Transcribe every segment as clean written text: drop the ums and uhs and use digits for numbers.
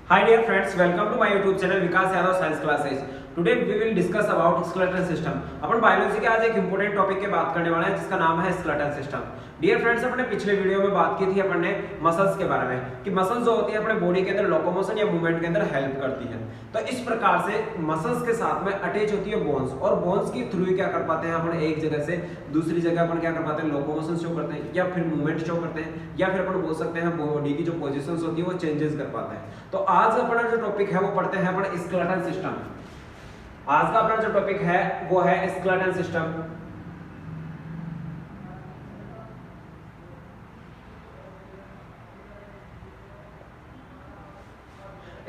Hi dear friends, welcome to my YouTube channel Vikas Yadav Science Classes. Today we will discuss about skeletal system. Upon biology के आज एक important topic के बात करने वाले हैं जिसका नाम है skeletal system. डियर फ्रेंड्स, अपने पिछले वीडियो में बात की थी अपन ने मसल्स के बारे में कि मसल्स जो होती है अपने बॉडी के अंदर लोकोमोशन या मूवमेंट के अंदर हेल्प करती है। तो इस प्रकार से मसल्स के साथ में अटैच होती है बोन्स और बोन्स के थ्रू ही क्या कर पाते हैं अपन एक जगह से दूसरी जगह अपन क्या कर पाते हैं लोकोमोशन शो करते हैं या फिर मूवमेंट शो करते हैं या फिर अपन बोल सकते हैं बॉडी की जो पोजीशंस होती है वो चेंजेस कर पाते हैं। तो आज अपना जो टॉपिक है वो पढ़ते हैं अपन स्केलेटल सिस्टम। आज का अपना जो टॉपिक है वो है स्केलेटल सिस्टम।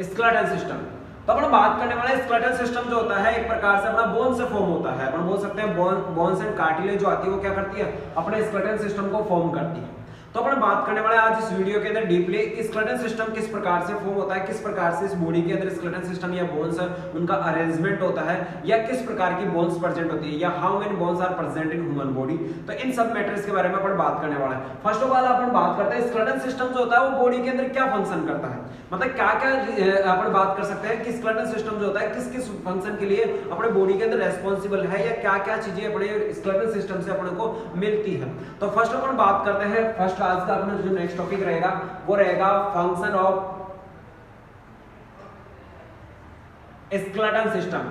स्केलेटल सिस्टम तो अपन बात करने वाले स्केलेटल सिस्टम जो होता है एक प्रकार से अपना बोन से फॉर्म होता है। अपन बोल सकते हैं बोन्स एंड कार्टिलेज जो आती है वो क्या करती है अपने स्केलेटल सिस्टम को फॉर्म करती है। तो अपन बात करने वाले आज इस वीडियो के अंदर डीपली कि स्केलेटल सिस्टम किस प्रकार से फॉर्म होता है, किस प्रकार से इस बॉडी के अंदर स्केलेटल सिस्टम या बोन्स उनका अरेंजमेंट होता है या किस प्रकार की बोन्स प्रेजेंट होती है या how many bones are present in human body. तो इन सब मैटर्स के बारे में अपन बात करने वाले हैं। फर्स्ट ऑफ ऑल अपन बात करते हैं स्केलेटल सिस्टम जो होता है वो बॉडी के अंदर क्या फंक्शन करता है, मतलब क्या क्या अपन बात कर सकते हैं कि स्केलेटल सिस्टम जो होता है किस किस फंक्शन के लिए अपने बॉडी के अंदर रेस्पॉन्सिबल है या क्या क्या चीजें अपने स्केलेटल सिस्टम से अपने को मिलती है। तो फर्स्ट अपन बात करते हैं, फर्स्ट आज का अपना जो नेक्स्ट टॉपिक रहेगा वो रहेगा function of skeletal system.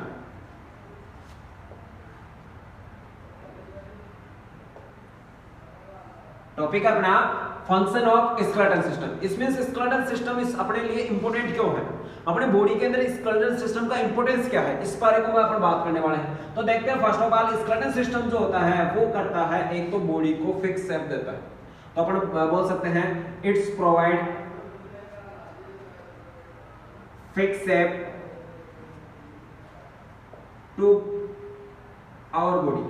Topic अपना फंक्शन ऑफ स्केलेटल सिस्टम। इसमें स्केलेटल सिस्टम इस अपने लिए इंपॉर्टेंट क्यों है, अपने बॉडी के अंदर स्केलेटल सिस्टम का इंपॉर्टेंस क्या है, इस बारे में अपन बात करने वाले हैं। तो देखते हैं first of all skeletal system जो होता है वो करता है एक तो बॉडी को फिक्स शेप देता है। तो अपन बोल सकते हैं it's provide fix shape to our body.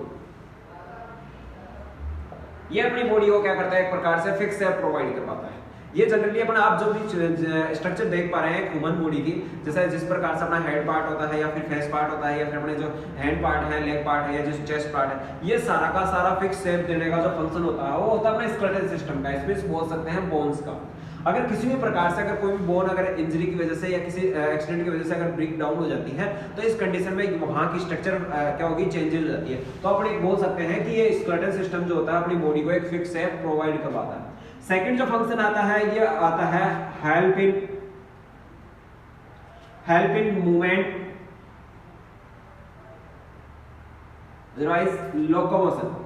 ये अपनी बॉडी को क्या करता है एक प्रकार से फिक्स शेप प्रोवाइड कर पाता है। ये जनरली अपन आप जो भी स्ट्रक्चर देख पा रहे हैं ह्यूमन बॉडी की, जैसे जिस प्रकार से अपना हेड पार्ट होता है या फिर फेस पार्ट होता है या फिर अपने जो हैंड पार्ट है, लेग पार्ट है या जो चेस्ट पार्ट है, ये सारा का सारा फिक्स शेप देने का जो फंक्शन होता है वो होता है अपने स्केलेटल सिस्टम का। इसमें बोल सकते हैं बोन्स का। अगर किसी भी प्रकार से अगर कोई भी बोन अगर इंजरी की वजह से या किसी एक्सीडेंट की वजह से अगर ब्रेक डाउन हो जाती है तो इस कंडीशन में वहां की स्ट्रक्चर क्या होगी चेंज हो जाती है। तो अपन बोल सकते हैं कि ये स्केलेटल सिस्टम जो होता है अपनी बॉडी को एक फिक्स शेप प्रोवाइड करवाता है। सेकंड जो फंक्शन आता है ये आता है help in movement otherwise locomotion.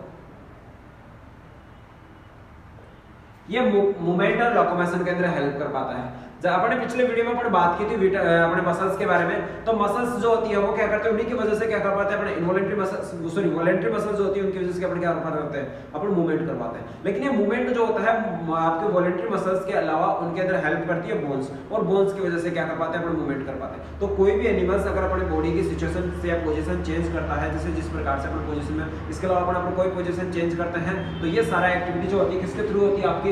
ये मूवमेंट और लोकोमोशन के अंदर हेल्प कर पाता है। जब अपने पिछले वीडियो में अपन बात की थी अपने मसल्स के बारे में, तो मसल्स जो होती है वो क्या करते हैं उन्हीं की वजह से क्या कर पाते हैं अपने इनवॉलंटरी मसल्स वॉलंटरी मसल्स जो होती है उनकी वजह से अपन क्या करते हैं अपन मूवमेंट कर पाते हैं। लेकिन ये मूवमेंट जो होता है आपके वॉलंटरी मसल्स के अलावा उनके अंदर हेल्प करती है बोन्स, और बोन्स की वजह से क्या कर पाते हैं अपन मूवमेंट कर पाते हैं। तो कोई भी एनिमल्स अगर अपने बॉडी की सिचुएशन से या पोजीशन चेंज करता है, जैसे जिस प्रकार से अपन पोजीशन में, इसके अलावा अपन कोई पोजीशन चेंज करते हैं तो ये सारा एक्टिविटी जो होती है किसके थ्रू होती है आपकी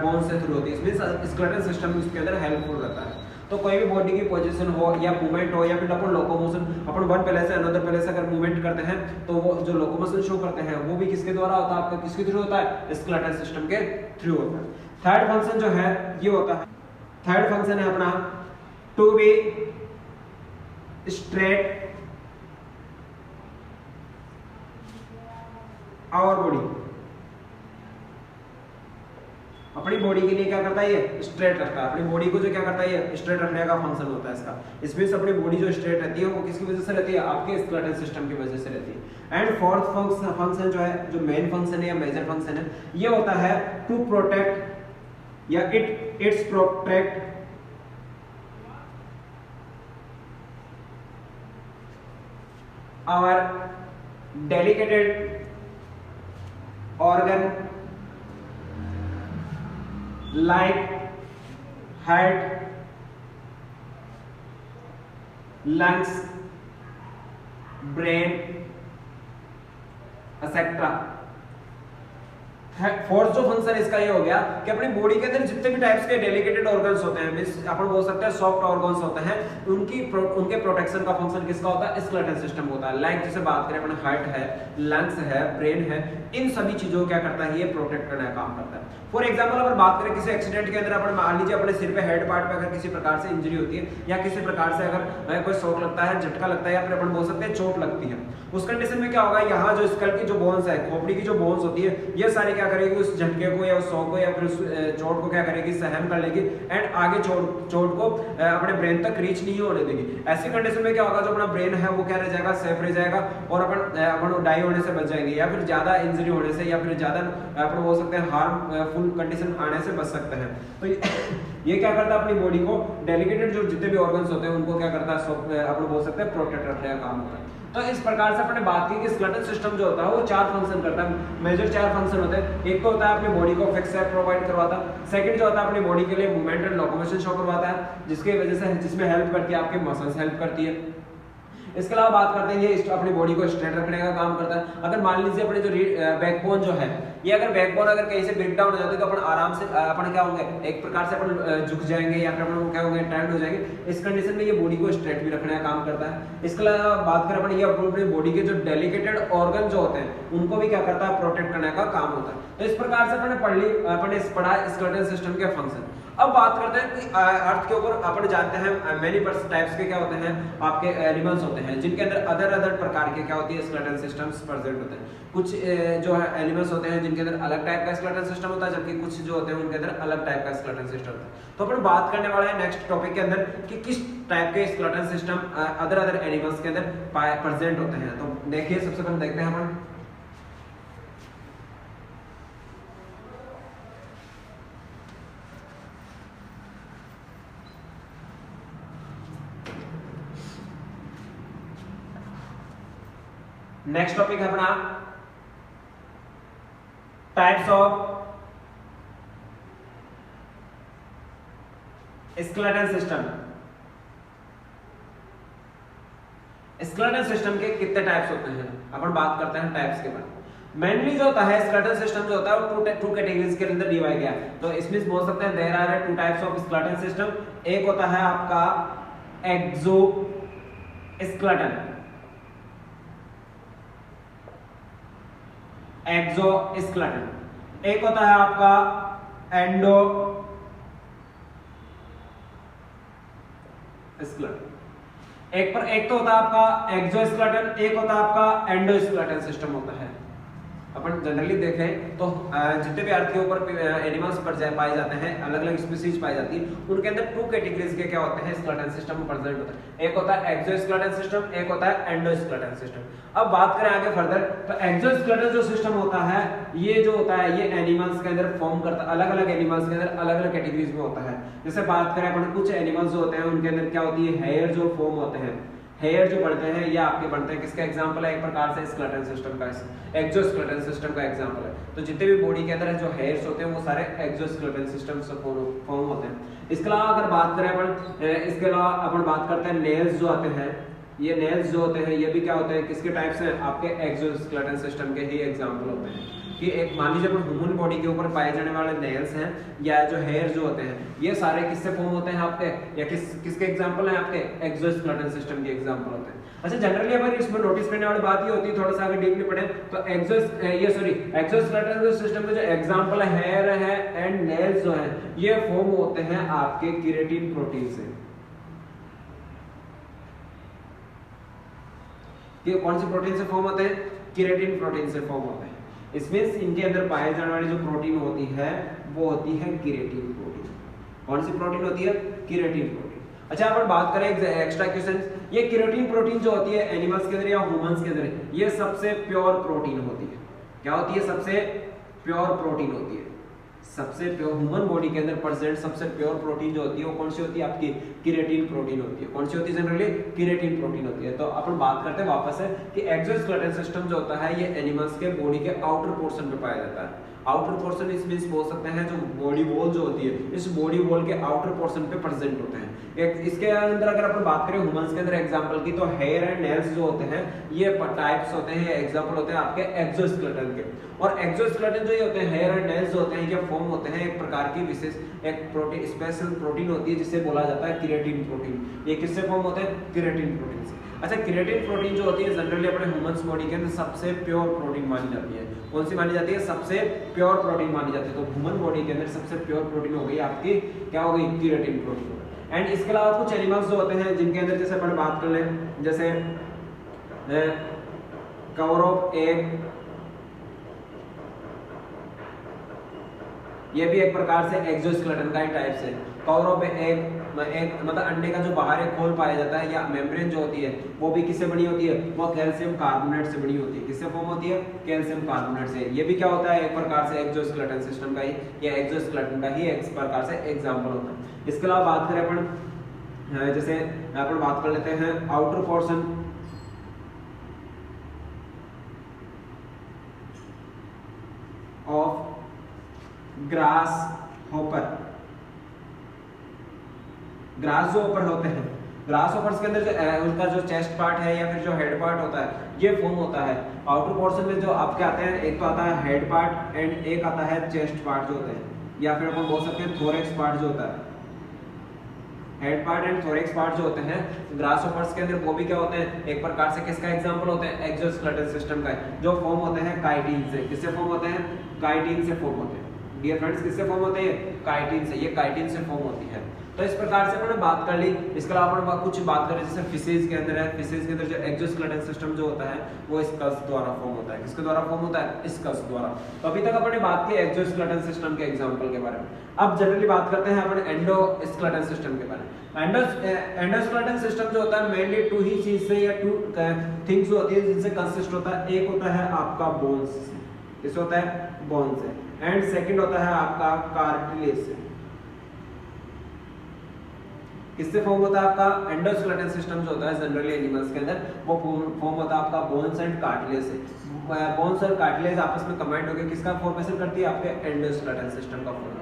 बोन्स से थ्रू होती है। इसमें स्केलेटल सिस्टम इसके अंदर हेल्पफुल रहता है। तो कोई भी बॉडी की पोजीशन हो या मूवमेंट हो या फिर अपन लोकोमोशन, अपन वन प्लेस से अनदर प्लेस अगर मूवमेंट करते हैं तो वो जो लोकोमोशन शो करते हैं वो भी किसके द्वारा होता है, आपका किसके थ्रू होता है स्केलेटल सिस्टम के थ्रू होता है। थर्ड फंक्शन जो है ये होता है, थर्ड फंक्शन है अपना to be straight our body. अपनी बॉडी के लिए क्या करता है ये स्ट्रेट रखता है। अपनी बॉडी को जो क्या करता है ये स्ट्रेट रखने का फंक्शन होता है इसका। इसमें से अपनी बॉडी जो स्ट्रेट रहती है वो किसकी वजह से रहती है, आपके स्केलेटल सिस्टम की वजह से रहती है। एंड फोर्थ फंक्शन जो है, जो मेन फंक्शन है या मेजर फंक्शन है, ये होता है टू प्रोटेक्ट या its protect our delicated organ like heart, lungs, brain, etc. Fourth जो फंक्शन इसका ये हो गया कि अपनी बॉडी के अंदर जितने भी टाइप्स के डेलिकेटेड ऑर्गन्स होते हैं, मींस अपन बोल सकते हैं सॉफ्ट ऑर्गन्स होते हैं, उनके प्रोटेक्शन का फंक्शन किसका होता है? स्केलेटल सिस्टम होता है। लाइक जैसे बात करें अपन हार्ट है, लंग्स है, ब्रेन है, इन सभी चीजों को क्या करता है? ये प्रोटेक्ट करने का काम करता है। फॉर एग्जांपल अगर बात करें किसी एक्सीडेंट के अंदर अपन मान लीजिए अपने सिर पे हेड पार्ट पे अगर किसी प्रकार से इंजरी होती है या किसी प्रकार से अगर कोई शॉक लगता है, झटका लगता है या फिर अपन बोल सकते हैं चोट लगती है, उस कंडीशन में क्या होगा? यहाँ जो स्कल की जो बोन्स है, खोपड़ी की जो बोन्स होती है, ये सारी क्या करेगी? उस झटके को या उस शॉक को या फिर उस चोट को क्या करेगी? सहन कर लेगी एंड आगे चोट को अपने ब्रेन तक रीच नहीं होने देगी। ऐसी कंडीशन में क्या होगा? जो अपना ब्रेन है वो क्या रह जाएगा? सेफ रह जाएगा और अपन डाई होने से बच जाएंगे या फिर ज्यादा इंजरी होने से या फिर ज्यादा अपन बोल सकते हैं हार्मफुल कंडीशन आने से बच सकते हैं। तो ये क्या करता है? अपनी बॉडी को डेलिकेटेड जो जितने भी ऑर्गन्स होते हैं उनको क्या करता है? अपन बोल सकते हैं प्रोटेक्ट रखने का काम होता है। तो इस प्रकार से अपने बात की कि स्केलेटल सिस्टम जो होता है वो 4 फंक्शन करता है। मेजर 4 फंक्शन होते हैं। एक तो होता है अपनी बॉडी को फिक्सर प्रोवाइड करवाता है। सेकंड जो होता है अपनी बॉडी के लिए मूवमेंट एंड लोकोमोशन शो करवाता है, जिसके वजह से जिसमें हेल्प करती है आपके मसल्स हेल्प करती है। इसके अलावा बात करते हैं ये अपनी बॉडी को स्ट्रेट रखने का काम करता है। अगर मान लीजिए अपने जो बैकबोन जो है, ये अगर बैकबोन अगर कहीं से ब्रेक डाउन हो जाती है तो अपन आराम से अपन क्या होंगे? एक प्रकार से अपन झुक जाएंगे या फिर अपन क्या होंगे? टाइट हो जाएंगे। इस कंडीशन में ये बॉडी को स्ट्रेट भी रखने का काम करता है। इसके अलावा बात करें अपन ये अपनी बॉडी के जो डेलिकेटेड ऑर्गन जो होते हैं उनको भी क्या करता है? प्रोटेक्ट करने का काम होता है। तो इस प्रकार से अपने पढ़ा स्केलेटल सिस्टम के फंक्शन। अब बात करते हैं कि अर्थ के ऊपर अपन जानते हैं मेनी टाइप्स के क्या होते हैं? आपके एनिमल्स होते हैं जिनके अंदर अदर प्रकार के क्या होती है? स्केलेटल सिस्टम्स प्रेजेंट होते हैं। कुछ जो है एनिमल्स होते हैं जिनके अंदर अलग टाइप का स्केलेटल सिस्टम होता है, जबकि कुछ जो होते हैं उनके अंदर अलग टाइप का स्केलेटल सिस्टम होता है। तो अपन बात करने वाले हैं नेक्स्ट टॉपिक के अंदर कि किस टाइप के स्केलेटल सिस्टम अदर एनिमल्स के अंदर प्रेजेंट होते हैं। तो देखिए सबसे पहले देखते हैं अपन नेक्स्ट टॉपिक है अपना types of skeletal system. Skeletal system के कितने टाइप्स होते हैं? अपन बात करते हैं टाइप्स के बारे में। मेनली जो होता है स्केलेटल सिस्टम जो होता है वो टू कैटेगरीज के अंदर डिवाइड किया है। तो इसमें बोल सकते हैं there are 2 types of skeletal system. एक होता है आपका एक्सो स्केलेटन, एक्सोस्केलेटन। एक होता है आपका एंडो स्केलेटन। एक तो होता है आपका एक्सोस्केलेटन, एक होता है आपका एंडोस्केलेटन सिस्टम होता है। अपन जनरली देखें तो जितने भी अर्थ के ऊपर एनिमल्स पर पाए जाते हैं, अलग अलग स्पीसीज पाई जाती है, उनके अंदर 2 कैटेगरीज के क्या होते हैं? स्केलेटन सिस्टम प्रेजेंट होता है। एक होता है एक्सोस्केलेटन सिस्टम, एक होता है एंडोस्केलेटन सिस्टम। अब बात करें आगे फर्दर तो एक्सोस्केलेटन जो सिस्टम होता है ये जो होता है ये एनिमल्स के अंदर फॉर्म करता है, अलग अलग एनिमल्स के अंदर अलग अलग कैटेगरीज में होता है। जैसे बात करें अपन कुछ एनिमल्स जो होते हैं उनके अंदर क्या होती है? हेयर जो फॉर्म होते हैं, हेयर जो बढ़ते हैं या आपके बढ़ते हैं, किसका एग्जांपल है? एक प्रकार से स्केलेटन सिस्टम का, एक्सोस्केलेटन सिस्टम का एग्जांपल है। तो जितने भी बॉडी के अंदर जो हेयर्स होते हैं वो सारे एक्सोस्केलेटन सिस्टम से फॉर्म होते हैं। इसके अलावा अगर बात करें अपन बात करते हैं नेल्स जो आते हैं, ये नेल्स जो होते हैं ये भी क्या होते हैं? किसके टाइप से? आपके एक्सोस्केलेटन सिस्टम के ही एग्जांपल होते हैं। कि एक मान लीजिए अपन ह्यूमन बॉडी के ऊपर पाए जाने वाले नेल्स हैं या जो हेयर जो होते हैं ये सारे किससे फॉर्म होते हैं आपके? या किसके एग्जांपल हैं आपके? एक्सोस्केलेटन सिस्टम के एग्जांपल होते हैं। अच्छा जनरली अगर इसमें नोटिस करने वाली बात ये होती है, थोड़ा सा अगर डीपली पढ़े तो एक्सोस्केलेटन सिस्टम के जो एग्जांपल है हेयर है एंड नेल्स जो है ये फॉर्म होते हैं आपके केराटिन प्रोटीन से। ये कौन सी प्रोटीन से फॉर्म होते हैं? केराटिन प्रोटीन से फॉर्म होते हैं। इसमें इनके अंदर पाए जाने वाली जो प्रोटीन होती है वो होती है केराटिन प्रोटीन। कौन सी प्रोटीन होती है? Keratin protein. अच्छा अपन बात करें एक्स्ट्रा क्वेश्चन, ये केराटिन प्रोटीन जो होती है एनिमल्स के अंदर या ह्यूमंस के अंदर ये सबसे प्योर प्रोटीन होती है। क्या होती है? सबसे प्योर प्रोटीन होती है। सबसे प्योर ह्यूमन बॉडी के अंदर प्रेजेंट सबसे प्योर प्रोटीन जो होती है वो कौन सी होती है? आपकी केराटिन प्रोटीन होती है। कौन सी होती है? जनरली केराटिन प्रोटीन होती है। तो अपन बात करते हैं वापस है कि एक्सोस्केलेटन सिस्टम जो होता है ये एनिमल्स के बॉडी के आउटर पोर्शन पे पाया जाता है। आउटर पोर्शन इस मींस बोल सकते हैं जो बॉडी वॉल जो होती है, इस बॉडी वॉल के आउटर पोर्शन पे प्रेजेंट होते हैं। इसके अंदर अगर अपन बात करें ह्यूमंस के अंदर एग्जांपल की, तो हेयर एंड नेल्स जो होते हैं ये टाइप्स होते हैं, एग्जांपल होते हैं आपके एक्सोस्केलेटन के। और एक्सोस्केलेटन जो ये होते हैं, हेयर एंड नेल्स जो होते हैं, ये फॉर्म होते हैं एक प्रकार की विशेष एक प्रोटीन, स्पेशल प्रोटीन होती है जिसे बोला जाता है केराटिन प्रोटीन। ये किससे फॉर्म होते हैं? केराटिन प्रोटीन से। अच्छा, केराटिन प्रोटीन जो होती है जनरली अपने ह्यूमंस बॉडी के अंदर सबसे प्योर प्रोटीन मानी जाती है। कौन सी मानी जाती है? सबसे प्योर प्रोटीन मानी जाती है। तो ह्यूमन बॉडी के अंदर सबसे प्योर प्रोटीन हो गई आपकी, क्या हो गई? Keratin protein. एंड इसके अलावा कुछ एनिमल्स जो होते हैं जिनके अंदर जैसे अपन बात कर लें, जैसे कवर ऑफ एग, ये भी एक प्रकार से एक्सोस्केलेटन का ही टाइप से। कवर ऑफ एग मतलब अंडे का जो बाहर एक खोल पाया जाता है या मेम्ब्रेन जो होती है वो भी किससे बनी होती है? वो कैल्शियम कार्बोनेट से बनी होती है। किससे फॉर्म होती है? कैल्शियम कार्बोनेट से। ये भी क्या होता है? एक प्रकार से एक्सोस्केलेटन सिस्टम का ही या एक्सोस्केलेटन का ही एक प्रकार से एग्जांपल होता है। इसके अलावा बात करें अपन, जैसे अपन बात कर लेते हैं outer portion of grass hopper. Grass जो ऊपर होते हैं, ग्रास होपर्स के अंदर जो उनका जो चेस्ट पार्ट है या फिर जो हेड पार्ट होता है ये फॉर्म होता है। आउटर पोर्शन में जो आपके आते हैं, एक तो आता है हेड पार्ट एंड एक आता है चेस्ट पार्ट जो होते हैं, या फिर अपन बोल सकते हैं थोरेक्स पार्ट जो होता है। Head part and thorax part जो होते हैं ग्रास होपर्स के अंदर, वो भी क्या होते हैं? एक प्रकार से किसका एग्जांपल होते हैं? एक्सोस्केलेटन सिस्टम का, जो फॉर्म होते हैं काइटिन से। किससे फॉर्म होते हैं? काइटिन से फॉर्म होते हैं। डियर फ्रेंड्स, किससे फॉर्म होते हैं? काइटिन से। ये काइटिन से फॉर्म होती है। तो इस प्रकार से हमने बात कर ली। इसके अलावा अपन कुछ बात करें जैसे फिशेज के अंदर है, फिशेज के अंदर जो एक्सोस्केलेटन सिस्टम जो होता है वो स्कल्स द्वारा फॉर्म होता है। किसके द्वारा फॉर्म होता है? स्कल्स द्वारा। तो अभी तक अपने बात की एक्सोस्केलेटन सिस्टम के एग्जांपल के बारे में। अब जनरली बात करते हैं अपन एंडोस्केलेटन सिस्टम के बारे में। एंडोस्केलेटन सिस्टम जो होता है मेनली टू ही चीज से या टू थिंग्स होती है जिनसे कंसिस्ट होता है। एक होता है आपका बोन्स, किस होता है? बोन्स से। एंड सेकंड होता है आपका कार्टिलेज से। किससे फॉर्म होता है आपका? एंडोस्केलेटन सिस्टम जो होता है जनरली एनिमल्स के अंदर वो फॉर्म होता है आपका बोन्स एंड कार्टिलेज से। बोन्स और कार्टिलेज आपस में कंबाइंड होकर किसका फॉर्मेशन करती है? आपके एंडोस्केलेटन सिस्टम का फॉर्म।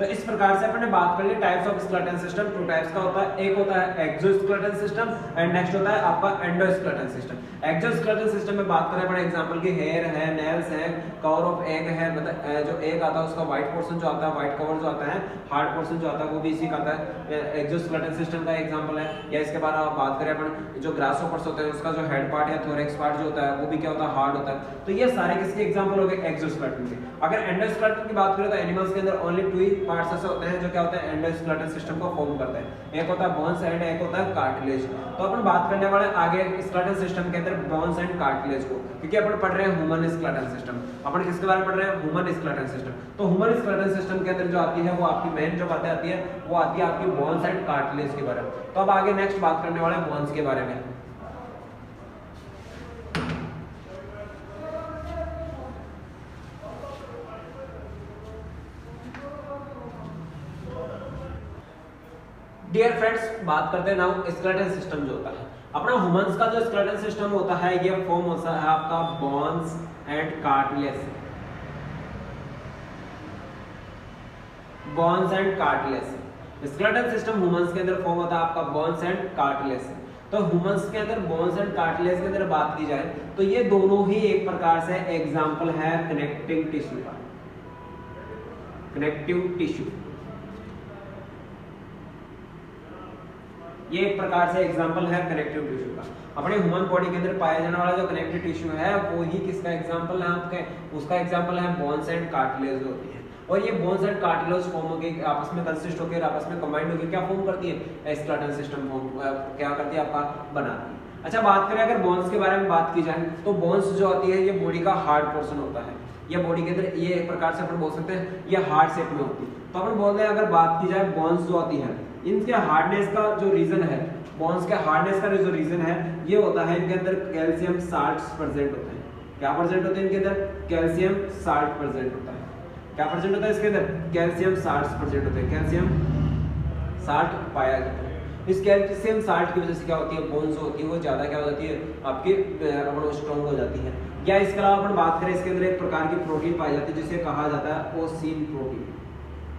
तो इस प्रकार से अपने बात कर ली types of skeleton system. Two types का होता है, एक होता है एक्सोस्केलेटन सिस्टम एंड नेक्स्ट होता है आपका एंडोस्केलेटन सिस्टम। एक्सोस्केलेटन सिस्टम में बात करें अपने एग्जांपल की, हेयर है, नेल्स है, कवर ऑफ एग है, मतलब जो एग आता है उसका व्हाइट पोर्शन जो आता है, व्हाइट कवर जो आता है, हार्ड पोर्शन जो आता है वो भी इसी का आता है। एक्सोस्केलेटन सिस्टम का एग्जांपल है। या इसके बाद आप बात करें अपन जो ग्रासहोपर्स होते हैं उसका जो हेड पार्ट या थोरेक्स पार्ट जो होता है वो भी क्या होता है? हार्ड होता है। तो ये सारे किसके एग्जांपल हो गए? एक्सोस्केलेटन के। अगर एंडोस्केलेटन की बात करें तो एनिमल्स के अंदर ओनली टू ही पार्ट्स ऐसे होते हैं जो क्या होते हैं? एंडोस्केलेटन सिस्टम को फॉर्म करते हैं। एक होता है बोन्स एंड एक होता है कार्टिलेज। तो अपन बात करने वाले आगे स्केलेटन सिस्टम के अंदर बोन्स एंड कार्टिलेज को, क्योंकि अपन पढ़ रहे हैं ह्यूमन स्केलेटन सिस्टम। अपन किसके बारे में पढ़ रहे हैं? Human skeleton system. तो ह्यूमन स्केलेटन सिस्टम के अंदर जो आती है वो आपकी मेन जो बातें आती है वो आती है आपकी बोन्स एंड कार्टिलेज के बारे में। तो अब आगे नेक्स्ट बात करने वाले हैं बोन्स के बारे में। डियर फ्रेंड्स, बात करते हैं नाउ स्केलेटन सिस्टम जो होता है अपना ह्यूमंस का। जो स्केलेटन सिस्टम होता है ये फॉर्म होता है आपका bones and cartilage. Bones and cartilage skeleton system humans के अंदर फॉर्म होता है आपका बोन्स एंड कार्टिलेज। तो ह्यूमंस के अंदर बोन्स एंड कार्टिलेज के अंदर बात की जाए तो ये दोनों ही एक प्रकार से एग्जांपल है कनेक्टिंग टिश्यू का। कनेक्टिव टिश्यू ये एक प्रकार से एग्जांपल है कनेक्टिव टिश्यू का। अपने ह्यूमन बॉडी के अंदर पाया जाने वाला जो कनेक्टिव टिश्यू है वो ही किसका एग्जांपल है? आपके उसका एग्जांपल है बोन्स एंड कार्टिलेज होती है। और ये बोन्स एंड कार्टिलेज फॉर्म होकर आपस में कंसिस्ट होकर आपस में कंबाइंड होकर क्या फॉर्म करती है? स्केलेटन सिस्टम फॉर्म क्या करती है? आपका बनाती है। अच्छा, बात करें अगर बोन्स के बारे में बात की जाए तो बोन्स जो होती है ये बॉडी का हार्ड पोर्शन होता है। ये बॉडी के अंदर ये एक प्रकार से अपन बोल सकते हैं ये हार्ड शेप में होती है। तो अपन बोलते हैं अगर बात की जाए बोन्स जो होती है इनके हार्डनेस का जो रीजन है, बोन्स के हार्डनेस का जो रीजन है ये होता है इनके अंदर कैल्शियम साल्ट्स प्रेजेंट होते हैं। क्या प्रेजेंट होते हैं इनके अंदर? कैल्शियम साल्ट प्रेजेंट होता है। क्या प्रेजेंट होता है इसके अंदर? कैल्शियम साल्ट्स प्रेजेंट होते हैं। कैल्शियम साल्ट पाया जाता है। इस कैल्शियम साल्ट की वजह से क्या होती है, बोन्स होती है वो ज़्यादा क्या हो जाती है आपकी अपन स्ट्रॉन्ग हो जाती है। या इसके अलावा अपन बात करें, इसके अंदर एक प्रकार की प्रोटीन पाई जाती है जिसे कहा जाता है ओसिन प्रोटीन।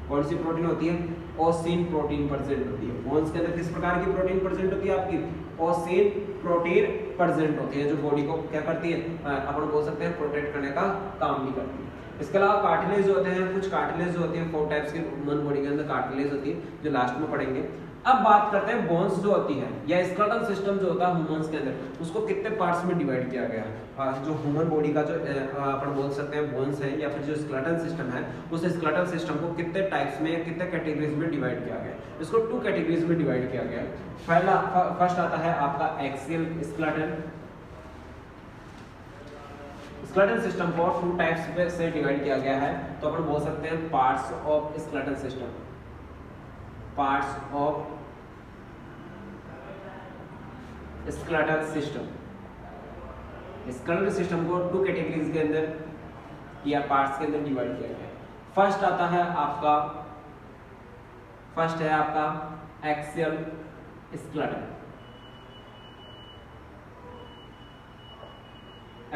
कौन सी प्रोटीन होती है, ओसिन प्रोटीन प्रेजेंट होती है। बोन्स के अंदर किस प्रकार की प्रोटीन प्रेजेंट होती है आपकी, ओसिन प्रोटीन प्रेजेंट होती है, जो बॉडी को क्या करती है, अपन बोल सकते हैं प्रोटेक्ट करने का काम भी करती है। इसके अलावा कार्टिलेज होते हैं, कुछ कार्टिलेज होते हैं, 4 टाइप्स के ह्यूमन बॉडी के अंदर कार्टिलेज होती है जो लास्ट में पढ़ेंगे। अब बात करते हैं बोन्स जो होती है या स्केलेटल सिस्टम जो होता है ह्यूमंस के अंदर, उसको कितने पार्ट्स में डिवाइड किया गया है। जो ह्यूमन बॉडी का जो अपन बोल सकते हैं बोन्स है या फिर जो स्केलेटल सिस्टम है, उस स्केलेटल सिस्टम को कितने टाइप्स में, कितने कैटेगरीज में डिवाइड किया गया है। इसको 2 कैटेगरीज में डिवाइड किया गया है। पहला फर्स्ट आता है आपका एक्सियल स्केलेटन। स्केलेटल सिस्टम को 2 टाइप्स में से डिवाइड किया गया है, तो अपन बोल सकते हैं parts of skeletal system. Parts of skeletal system. Skeletal system को 2 कैटेगरीज के अंदर या पार्ट्स के अंदर डिवाइड किया गया है। फर्स्ट आता है आपका, फर्स्ट है आपका axial skeleton.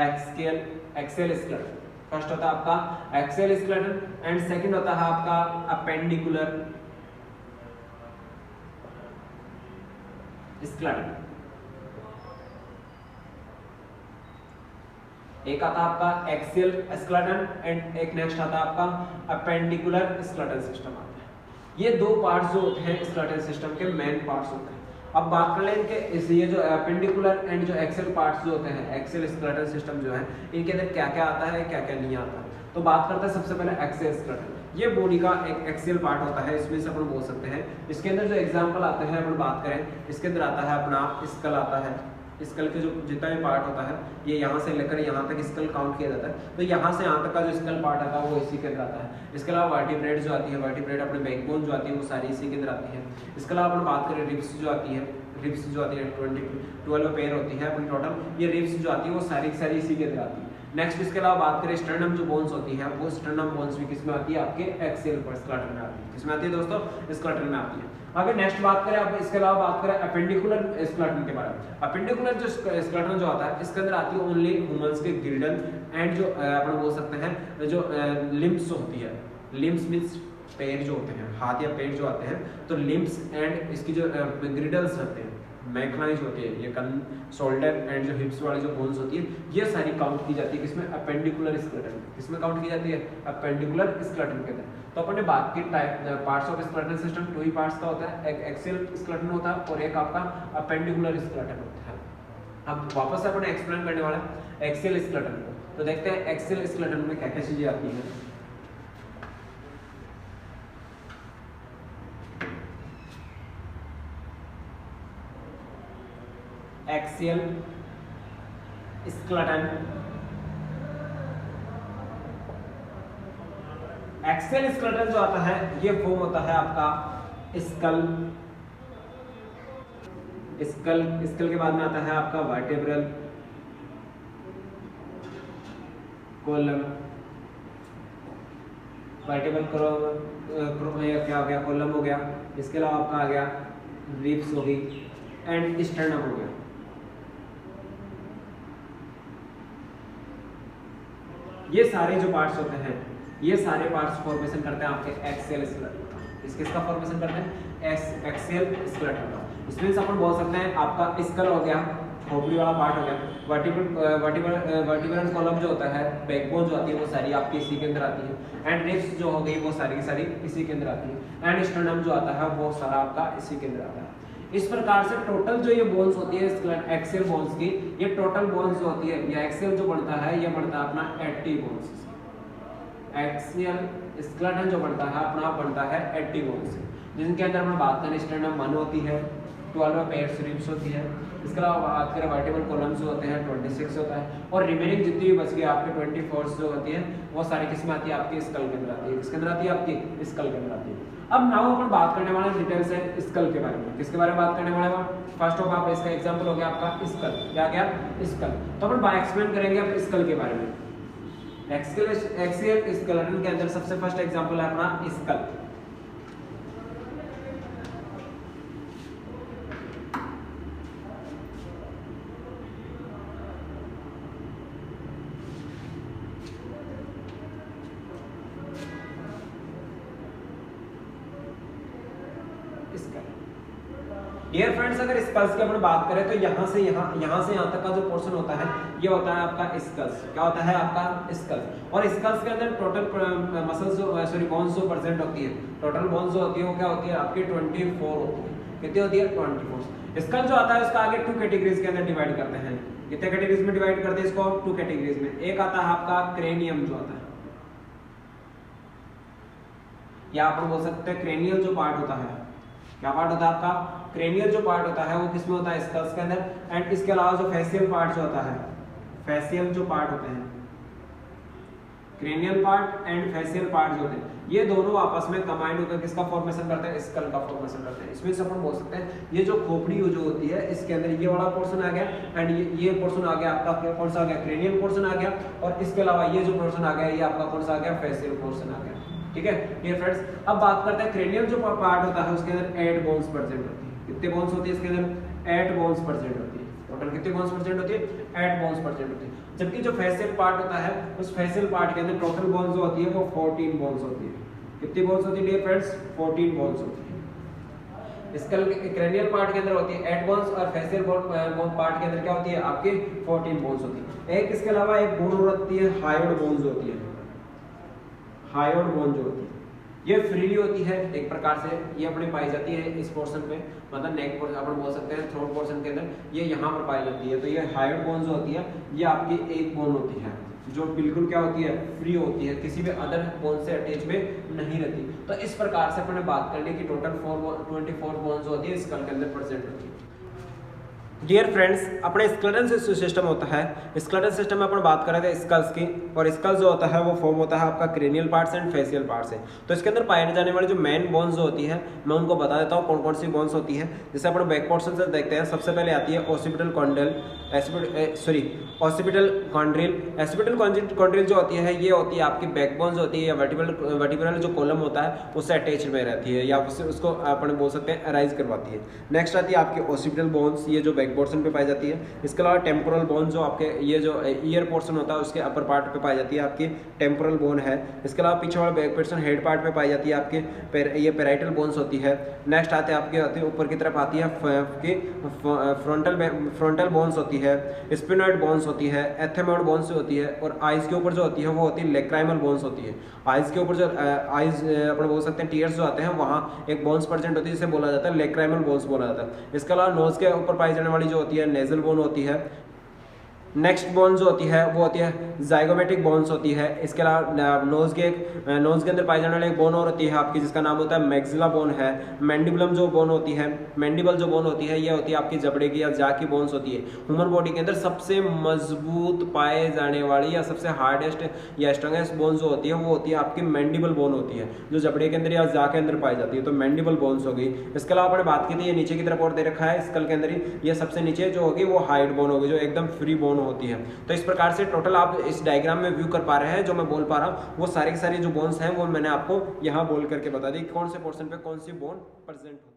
Axial skeleton first होता है आपका एक्सियल स्केलेटन, एंड सेकंड होता है आपका अपेंडिकुलर स्केलेटन। एक आता है आपका एक्सियल स्केलेटन एंड एक नेक्स्ट आता है आपका अपेंडिकुलर स्केलेटल सिस्टम आता है। ये 2 पार्ट्स जो होते हैं स्केलेटल सिस्टम के मेन पार्ट्स होते हैं। अब बात कर लें इनके, ये जो अपेंडिकुलर एंड जो एक्सियल पार्ट्स जो होते हैं, एक्सियल स्केलेटल सिस्टम जो है, इनके अंदर क्या क्या आता है, क्या क्या नहीं आता। तो बात करते हैं सबसे पहले एक्सियल स्केलेटन। ये बॉडी का एक एक्सियल पार्ट होता है, इसमें से अपन बोल सकते हैं। इसके अंदर जो एग्जांपल आते हैं अपन बात करें, इसके अंदर आता है अपना स्कल आता है। स्कल के जो जितना भी पार्ट होता है, ये यहाँ से लेकर यहाँ तक स्कल काउंट किया जाता है, तो यहाँ से यहाँ तक का जो स्कल पार्ट आता है वो इसी के अंदर आता है। इसके अलावा वर्टिब्रेट जो आती है, वर्टिब्रेट अपने बैकबोन जो आती है वो सारी इसी के अंदर आती है। इसके अलावा अपन बात करें रिब्स जो आती है, रिब्स जो आती है 12 पेयर होती है अपनी टोटल, ये रिब्स जो आती है वो सारी सारी इसी के अंदर आती है। नेक्स्ट इसके अलावा बात करें स्टर्नम जो बोन्स होती है, वो स्टर्नम बोन्स भी किसमें आती है, आपके एक्सियल स्केलेटन में आती है। किसमें आती है दोस्तों, स्केलेटन में आती है। अगर नेक्स्ट बात करें अब, इसके अलावा बात करें अपेंडिकुलर स्केलेटन के बारे में। अपेंडिकुलर जो स्केलेटन जो आता है, इसके अंदर आती है ओनली ह्यूमंस के गिल्डन एंड जो अपन बोल सकते हैं जो लिम्स होती है। लिम्स मींस पैर जो होते हैं, हाथ या पैर जो आते हैं, तो लिम्स एंड इसकी जो ग्रिडल्स होते हैं, मैकनाइज होती है, ये कन शोल्डर एंड जो हिप्स वाली जो बोन्स होती है, ये सारी काउंट की जाती है किसमें, अपेंडिकुलर स्केलेटन। किसमें काउंट की जाती है, अपेंडिकुलर स्केलेटन के अंदर। तो अपने बाकी type parts of skeleton system 2 he parts का होता है, एक एक्सियल स्केलेटन होता है और एक आपका अपेंडिकुलर स्केलेटन होता है। अब वापस से अपने एक्सप्लेन करने वाला है एक्सियल स्केलेटन को, तो देखते हैं एक्सियल स्केलेटन में क्या क्या चीजें आती हैं। एक्सियल स्केलेटन, एक्सियल स्केलेटन जो आता है ये फॉर्म होता है आपका स्कल। स्कल के बाद में आता है आपका वर्टेब्रल कॉलम। वर्टेब्रल क्या हो गया, कॉलम हो गया। इसके अलावा आपका आ गया रिब्स हो गई एंड स्टर्नम हो गया। ये सारे जो पार्ट्स होते हैं, ये सारे पार्ट्स फॉर्मेशन करते हैं आपके एक्सियल स्केलेटन का। किसका फॉर्मेशन करते हैं, एक्सियल स्केलेटन का। इसमें अपन बोल सकते हैं आपका स्कल हो गया, खोपड़ी वाला पार्ट हो गया। वर्टिब्रल कॉलम जो होता है, बैकबोन जो आती है वो सारी आपकी इसी के अंदर आती है। एंड रिब्स जो हो गई वो सारी की सारी इसी के अंदर आती है। एंड स्टर्नम जो आता है वो सारा आपका इसी के अंदर आता है। इस प्रकार से टोटल जो ये बोन्स होती है एक्सियल बोन्स की, ये टोटल बोन्स जो होती है या एक्सियल जो बनता है, ये बनता है अपना 80 बोन्स। एक्सियल स्केलेटन जो बनता है अपना बनता है 80 बोन्स, जिनके अंदर हम बात करें स्टर्नम 1 होती है, 12 पेयर्स रिब्स होती है। इसके अलावा बात करें वर्टिब्रल कॉलम्स जो होते हैं 26 होता है, और रिमेनिंग जितनी भी बच गई आपके 24 जो होती है वो सारी किसमें आती है, आपकी स्कल के अंदर आती है। किसके अंदर आती है, आपकी स्कल के अंदर आती है। अब नाउ अपन बात करने वाले डिटेल से स्कल के बारे में। किसके बारे में बात करने वाले हैं, फर्स्ट ऑफ आप इसका एग्जांपल हो गया आपका स्कल। क्या गया, स्कल। तो अपन एक्सप्लेन करेंगे अब स्कल के बारे में। एक्सियल स्केलेटन के अंदर सबसे फर्स्ट एग्जांपल है अपना स्कल। डियर फ्रेंड्स, अगर स्कल्स की अपन बात करें तो यहाँ से यहाँ तक का जो पोर्शन होता है ये होता है आपका स्कल्स। क्या होता है आपका स्कल्स। और स्कल्स के अंदर टोटल मसल्स जो सॉरी बोन्स जो प्रेजेंट होती है, टोटल बोन्स जो होती है वो क्या होती है आपकी 24 होती है। कितनी होती है 24। स्कल जो आता है उसका आगे 2 कैटेगरीज के अंदर डिवाइड करते हैं। कितने कैटेगरीज में डिवाइड करते हैं इसको 2 कैटेगरीज में। एक आता है आपका क्रेनियम जो आता है, या अपन बोल सकते हैं क्रेनियल जो पार्ट होता है। क्या पार्ट होता है आपका क्रेनियल जो पार्ट होता है वो किसमें होता है स्कल्स के अंदर। एंड इसके अलावा जो फेशियल पार्ट जो होता है, फेशियल जो पार्ट होते हैं, cranial part and facial part जो होते हैं ये दोनों आपस में कंबाइंड होकर किसका फॉर्मेशन करते हैं स्कल का फॉर्मेशन करते हैं। इसमें से अपन बोल सकते हैं ये जो खोपड़ी जो होती है इसके अंदर ये वाला पोर्शन आ गया एंड ये पोर्शन आ गया आपका कौन सा आ गया क्रेनियल पोर्शन आ गया। और इसके अलावा ये जो पोर्शन आ गया ये आपका कौन सा आ गया फेशियल पोर्शन आ गया। ठीक है डियर फ्रेंड्स, अब बात करते हैं क्रेनियल जो पार्ट होता है उसके अंदर 8 बोन्स प्रेजेंट होती है। कितने बोन्स होती है इसके अंदर 8 बोन्स प्रेजेंट होती है। टोटल कितने बोन्स प्रेजेंट होती है 8 बोन्स प्रेजेंट होती है। जबकि जो फेशियल पार्ट होता है उस फेशियल पार्ट के अंदर टोटल बोन्स जो होती है वो 14 बोन्स होती है। कितनी बोन्स होती है डियर फ्रेंड्स 14 बोन्स होती है। स्कल क्रेनियल पार्ट के अंदर होती है 8 बोन्स और फेशियल पार्ट के अंदर क्या होती है आपकी 14 बोन्स होती है। एक इसके अलावा एक बोन और होती है हायोइड बोन्स होती है। हायोइड बोन जो होती है ये फ्रीली होती है एक प्रकार से, ये अपनी पाई जाती है इस पोर्शन पे, मतलब नेक पोर्शन अपन बोल सकते हैं थ्रोट पोर्शन के अंदर ये यहाँ पर पाई जाती है। तो ये हायोइड बोन जो होती है ये आपकी एक बोन होती है जो बिल्कुल क्या होती है फ्री होती है, किसी भी अदर बोन से अटैच में नहीं रहती। तो इस प्रकार से अपने बात कर ली कि टोटल 24 बोन्स होती है स्कल के अंदर प्रेजेंट होती है। डियर फ्रेंड्स, अपने स्केलेटन सिस्टम होता है, स्केलेटन सिस्टम में अपन बात कर रहे थे स्कल्स की, और स्कल जो होता है वो फॉर्म होता है आपका cranial part and facial part से। तो इसके अंदर पाए जाने वाली जो मेन बोन्स जो होती है मैं उनको बता देता हूँ कौन कौन सी बोन्स होती है। जैसे अपन बैक पोर्शन से देखते हैं, सबसे पहले आती है ऑसिपिटल कॉन्ड्रिल, ऑसिपिटल कॉन्ड्रिल जो होती है ये होती है आपकी बैकबोन जो होती है या वर्टिब्रल जो कॉलम होता है उससे अटैच में रहती है या उसको अपन बोल सकते हैं अराइज करवाती है। नेक्स्ट आती है आपकी ऑसिपिटल बोन्स, ये जो बैक पोर्शन पे पाई जाती है। इसके अलावा टेम्पोरल बोन जो आपके ये जो ईयर पोर्शन होता है उसके अपर पार्ट पे पाई जाती है आपकी टेम्पोरल बोन है। इसके अलावा पीछे वाला बैक पोर्शन हेड पार्ट पे पाई जाती है आपके ये पेराइटल बोन्स होती है। नेक्स्ट आते हैं आपके ऊपर की तरफ आती है फ्रंटल बोन्स होती है, स्पिनोइड बोन्स होती है, एथेमोइड बोन्स होती है, और आइज के ऊपर जो होती है वो होती है लेक्राइमल बोन्स होती है। आइज के ऊपर जो आइज अपन बोल सकते हैं टीयर्स जो आते हैं वहाँ एक बोन्स प्रेजेंट होती है जिसे बोला जाता है लेक्राइमल बोन्स बोला जाता है। इसके अलावा नोज के ऊपर पाई जाने वाली जो होती है नेजल बोन होती है। नेक्स्ट बोन जो होती है वो होती है जाइगोमेटिक बोन्स होती है। इसके अलावा नोज के अंदर पाई जाने वाली एक बोन और होती है आपकी जिसका नाम होता है मैक्सिला बोन है। मैंडिबुलम जो बोन होती है, मैंडिबल जो बोन होती है ये होती है आपकी जबड़े की या जा की बोन्स होती है। ह्यूमन बॉडी के अंदर सबसे मजबूत पाए जाने वाली या सबसे हार्डेस्ट या स्ट्रॉन्गेस्ट बोन जो होती है वो होती है आपकी मैंडिबल बोन होती है जो जबड़े के अंदर या जा के अंदर पाई जाती है। तो मैंडिबल बोन्स हो गई। इसके अलावा आपने बात की थी ये नीचे की तरफ और दे रखा है स्कल के अंदर ही, ये सबसे नीचे जो होगी वो हाइड बोन होगी जो एकदम फ्री बोन होती है। तो इस प्रकार से टोटल आप इस डायग्राम में व्यू कर पा रहे हैं, जो मैं बोल पा रहा हूँ वो सारी की सारी जो बोन्स हैं वो मैंने आपको यहाँ बोल करके बता दी कौन से पोर्शन पे कौन सी बोन प्रेजेंट होती है।